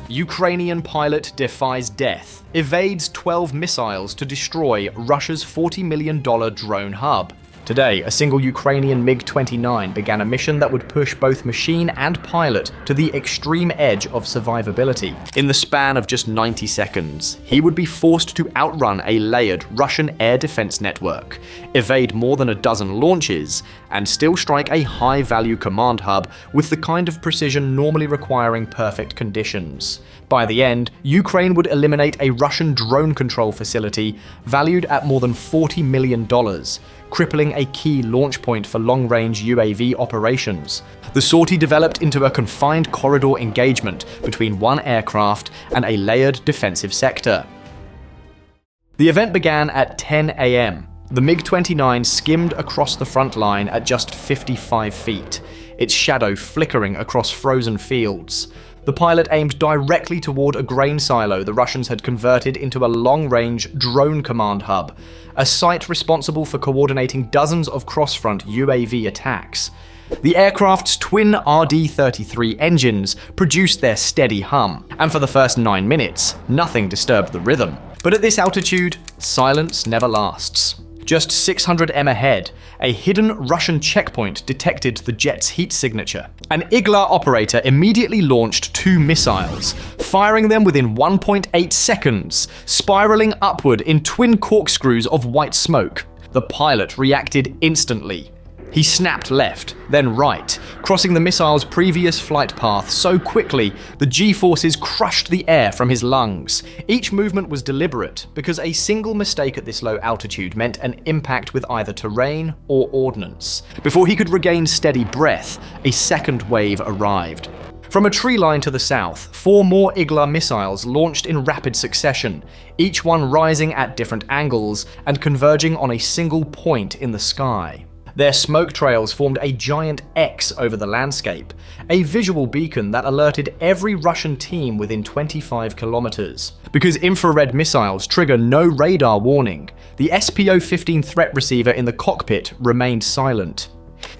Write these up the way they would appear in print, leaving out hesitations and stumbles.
Ukrainian pilot defies death, evades 12 missiles to destroy Russia's $40 million drone hub. Today, a single Ukrainian MiG-29 began a mission that would push both machine and pilot to the extreme edge of survivability. In the span of just 90 seconds, he would be forced to outrun a layered Russian air defense network, evade more than a dozen launches, and still strike a high-value command hub with the kind of precision normally requiring perfect conditions. By the end, Ukraine would eliminate a Russian drone control facility valued at more than $40 million, crippling a key launch point for long-range UAV operations. The sortie developed into a confined corridor engagement between one aircraft and a layered defensive sector. The event began at 10 a.m. The MiG-29 skimmed across the front line at just 55 feet, its shadow flickering across frozen fields. The pilot aimed directly toward a grain silo the Russians had converted into a long-range drone command hub, a site responsible for coordinating dozens of cross-front UAV attacks. The aircraft's twin RD-33 engines produced their steady hum, and for the first 9 minutes, nothing disturbed the rhythm. But at this altitude, silence never lasts. Just 600 m ahead, a hidden Russian checkpoint detected the jet's heat signature. An IGLA operator immediately launched 2 missiles, firing them within 1.8 seconds, spiraling upward in twin corkscrews of white smoke. The pilot reacted instantly. He snapped left, then right, crossing the missile's previous flight path so quickly the G-forces crushed the air from his lungs. Each movement was deliberate, because a single mistake at this low altitude meant an impact with either terrain or ordnance. Before he could regain steady breath, a second wave arrived. From a tree line to the south, 4 more IGLA missiles launched in rapid succession, each one rising at different angles and converging on a single point in the sky. Their smoke trails formed a giant X over the landscape, a visual beacon that alerted every Russian team within 25 kilometers. Because infrared missiles trigger no radar warning, the SPO-15 threat receiver in the cockpit remained silent.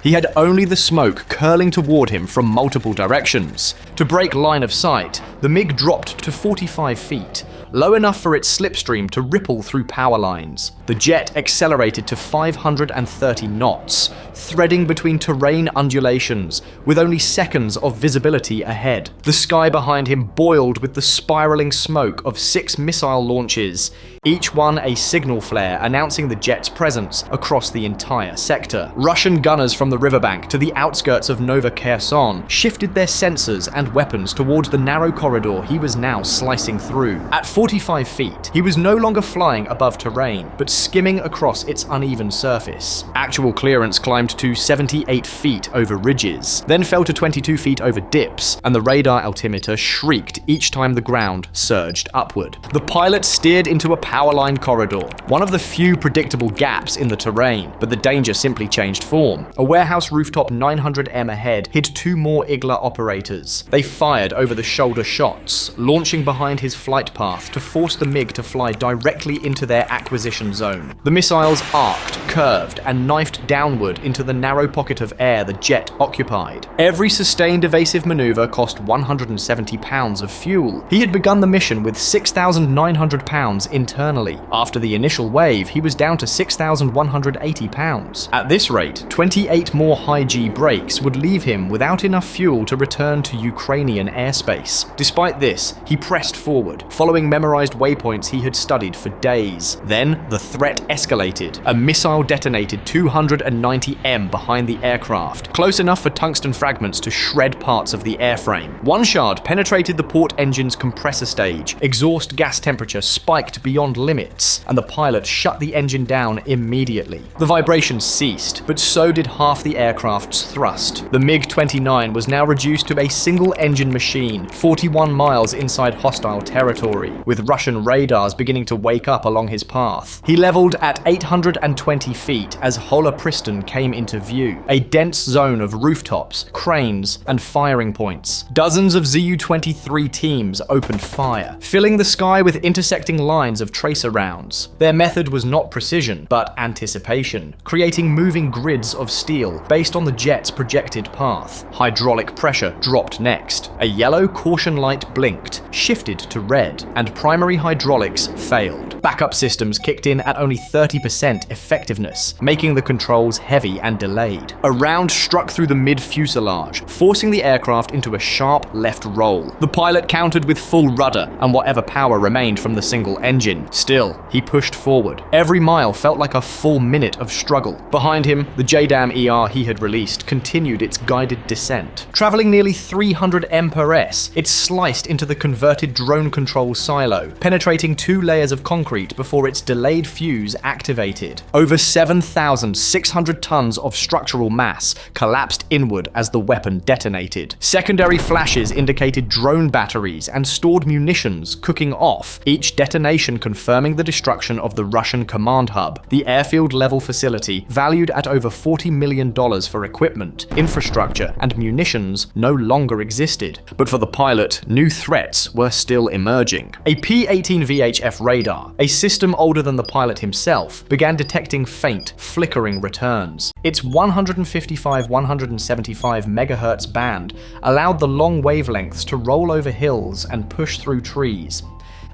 He had only the smoke curling toward him from multiple directions. To break line of sight, the MiG dropped to 45 feet, low enough for its slipstream to ripple through power lines. The jet accelerated to 530 knots, threading between terrain undulations, with only seconds of visibility ahead. The sky behind him boiled with the spiraling smoke of 6 missile launches, each one a signal flare announcing the jet's presence across the entire sector. Russian gunners from the riverbank to the outskirts of Nova Kherson shifted their sensors and weapons towards the narrow corridor he was now slicing through. At 45 feet, he was no longer flying above terrain, but skimming across its uneven surface. Actual clearance climbed to 78 feet over ridges, then fell to 22 feet over dips, and the radar altimeter shrieked each time the ground surged upward. The pilot steered into a powerline corridor, one of the few predictable gaps in the terrain, but the danger simply changed form. A warehouse rooftop 900 m ahead hid 2 more IGLA operators. They fired over-the-shoulder shots, launching behind his flight path to force the MiG to fly directly into their acquisition zone. The missiles arced, curved, and knifed downward into the narrow pocket of air the jet occupied. Every sustained evasive maneuver cost 170 pounds of fuel. He had begun the mission with 6,900 pounds internally. After the initial wave, he was down to 6,180 pounds. At this rate, 28 more high-G breaks would leave him without enough fuel to return to Ukrainian airspace. Despite this, he pressed forward, following memorized waypoints he had studied for days. Then, the threat escalated. A missile detonated 290 m behind the aircraft, close enough for tungsten fragments to shred parts of the airframe. One shard penetrated the port engine's compressor stage. Exhaust gas temperature spiked beyond limits, and the pilot shut the engine down immediately. The vibrations ceased, but so did half the aircraft's thrust. The MiG-29 was now reduced to a single-engine machine, 41 miles inside hostile territory, with Russian radars beginning to wake up along his path. He leveled at 820 feet as Hola-Priston came into view, a dense zone of rooftops, cranes, and firing points. Dozens of Zu-23 teams opened fire, filling the sky with intersecting lines of tracer rounds. Their method was not precision, but anticipation, creating moving grids of steel based on the jet's projected path. Hydraulic pressure dropped next. A yellow caution light blinked, shifted to red, and primary hydraulics failed. Backup systems kicked in at only 30% effectiveness, making the controls heavy and delayed. A round struck through the mid-fuselage, forcing the aircraft into a sharp left roll. The pilot countered with full rudder and whatever power remained from the single engine. Still, he pushed forward. Every mile felt like a full minute of struggle. Behind him, the JDAM ER he had released continued its guided descent. Traveling nearly 300 mph, it sliced into the converted drone control silo, penetrating 2 layers of concrete before its delayed fuse activated. Over 7,600 tons of structural mass collapsed inward as the weapon detonated. Secondary flashes indicated drone batteries and stored munitions cooking off, each detonation confirming the destruction of the Russian command hub, the airfield-level facility valued at over $40 million for equipment, infrastructure, and munitions no longer existed. But for the pilot, new threats were still emerging. A P-18 VHF radar, a system older than the pilot himself, began detecting faint, flickering returns. Its 155-175 MHz band allowed the long wavelengths to roll over hills and push through trees.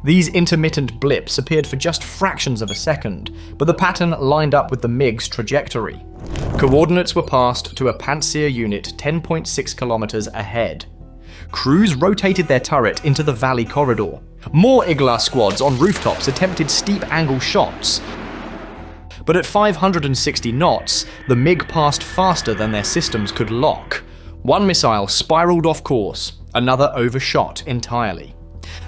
These intermittent blips appeared for just fractions of a second, but the pattern lined up with the MiG's trajectory. Coordinates were passed to a Pantsir unit 10.6 kilometers ahead. Crews rotated their turret into the valley corridor. More Igla squads on rooftops attempted steep-angle shots, but at 560 knots, the MiG passed faster than their systems could lock. One missile spiraled off course, another overshot entirely.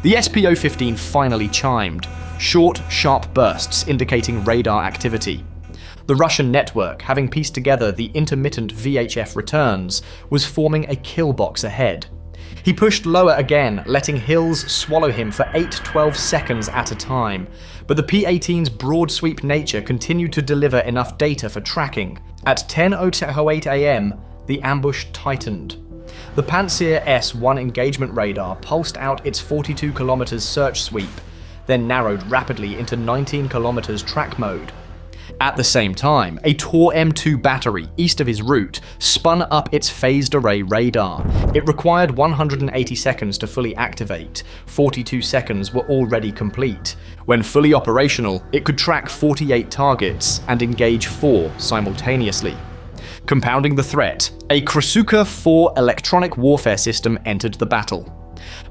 The SPO-15 finally chimed, short, sharp bursts indicating radar activity. The Russian network, having pieced together the intermittent VHF returns, was forming a kill box ahead. He pushed lower again, letting hills swallow him for 8-12 seconds at a time, but the P-18's broad sweep nature continued to deliver enough data for tracking. At 10:08 am, the ambush tightened. The Pantsir S-1 engagement radar pulsed out its 42 km search sweep, then narrowed rapidly into 19 km track mode. At the same time, a Tor M2 battery east of his route spun up its phased array radar. It required 180 seconds to fully activate. 42 seconds were already complete. When fully operational, it could track 48 targets and engage 4 simultaneously. Compounding the threat, a Krasuka 4 electronic warfare system entered the battle.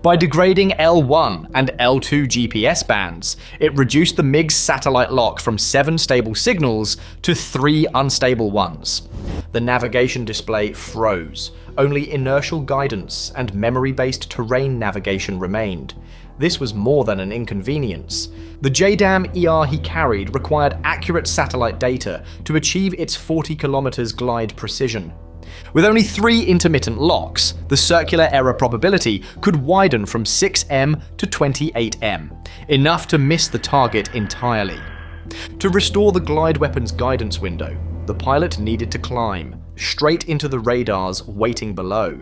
By degrading L1 and L2 GPS bands, it reduced the MiG's satellite lock from 7 stable signals to 3 unstable ones. The navigation display froze. Only inertial guidance and memory-based terrain navigation remained. This was more than an inconvenience. The JDAM ER he carried required accurate satellite data to achieve its 40 km glide precision. With only 3 intermittent locks, the circular error probability could widen from 6M to 28M, enough to miss the target entirely. To restore the glide weapon's guidance window, the pilot needed to climb, straight into the radars waiting below.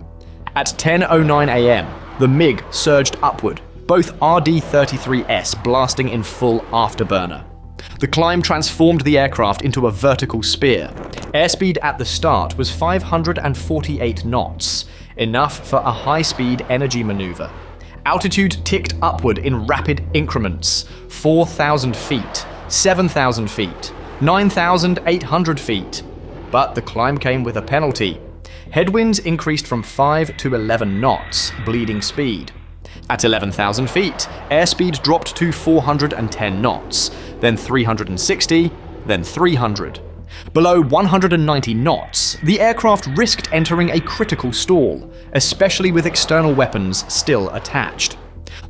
At 10:09 am, the MiG surged upward, both RD-33S blasting in full afterburner. The climb transformed the aircraft into a vertical spear. Airspeed at the start was 548 knots, enough for a high-speed energy maneuver. Altitude ticked upward in rapid increments: 4,000 feet, 7,000 feet, 9,800 feet. But the climb came with a penalty. Headwinds increased from 5 to 11 knots, bleeding speed. At 11,000 feet, airspeed dropped to 410 knots, then 360, then 300. Below 190 knots, the aircraft risked entering a critical stall, especially with external weapons still attached.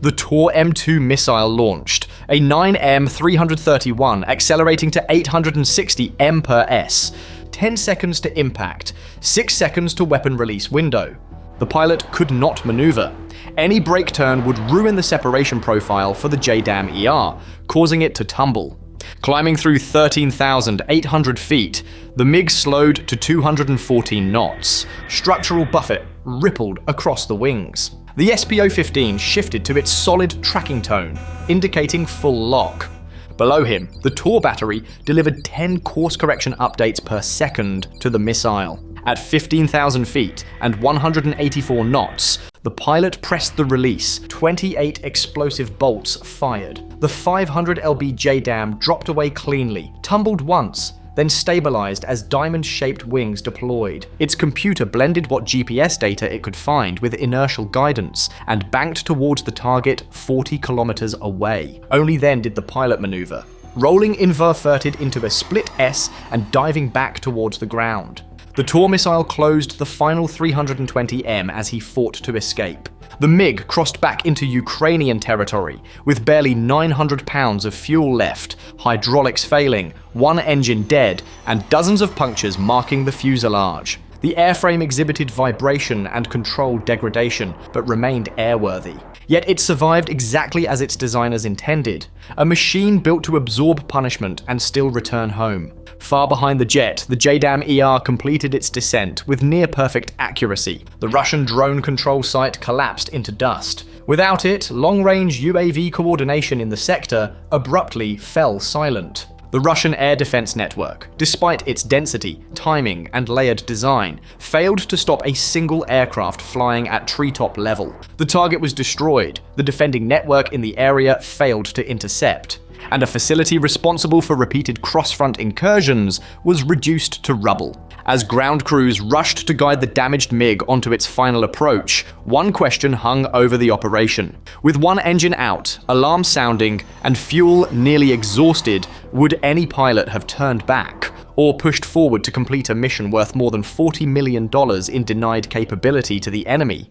The Tor M2 missile launched, a 9M331 accelerating to 860 mph, 10 seconds to impact, 6 seconds to weapon release window. The pilot could not maneuver. Any brake turn would ruin the separation profile for the JDAM ER, causing it to tumble. Climbing through 13,800 feet, the MiG slowed to 214 knots. Structural buffet rippled across the wings. The SPO-15 shifted to its solid tracking tone, indicating full lock. Below him, the Tor battery delivered 10 course correction updates per second to the missile. At 15,000 feet and 184 knots, the pilot pressed the release. 28 explosive bolts fired. The 500 lb JDAM dropped away cleanly, tumbled once, then stabilized as diamond-shaped wings deployed. Its computer blended what GPS data it could find with inertial guidance and banked towards the target 40 kilometers away. Only then did the pilot maneuver, rolling inverted into a split S and diving back towards the ground. The Tor missile closed the final 320 m as he fought to escape. The MiG crossed back into Ukrainian territory, with barely 900 pounds of fuel left, hydraulics failing, one engine dead, and dozens of punctures marking the fuselage. The airframe exhibited vibration and control degradation, but remained airworthy. Yet it survived exactly as its designers intended, a machine built to absorb punishment and still return home. Far behind the jet, the JDAM ER completed its descent with near-perfect accuracy. The Russian drone control site collapsed into dust. Without it, long-range UAV coordination in the sector abruptly fell silent. The Russian air defense network, despite its density, timing, and layered design, failed to stop a single aircraft flying at treetop level. The target was destroyed, the defending network in the area failed to intercept, and a facility responsible for repeated cross-front incursions was reduced to rubble. As ground crews rushed to guide the damaged MiG onto its final approach, one question hung over the operation. With one engine out, alarm sounding, and fuel nearly exhausted, would any pilot have turned back, or pushed forward to complete a mission worth more than $40 million in denied capability to the enemy?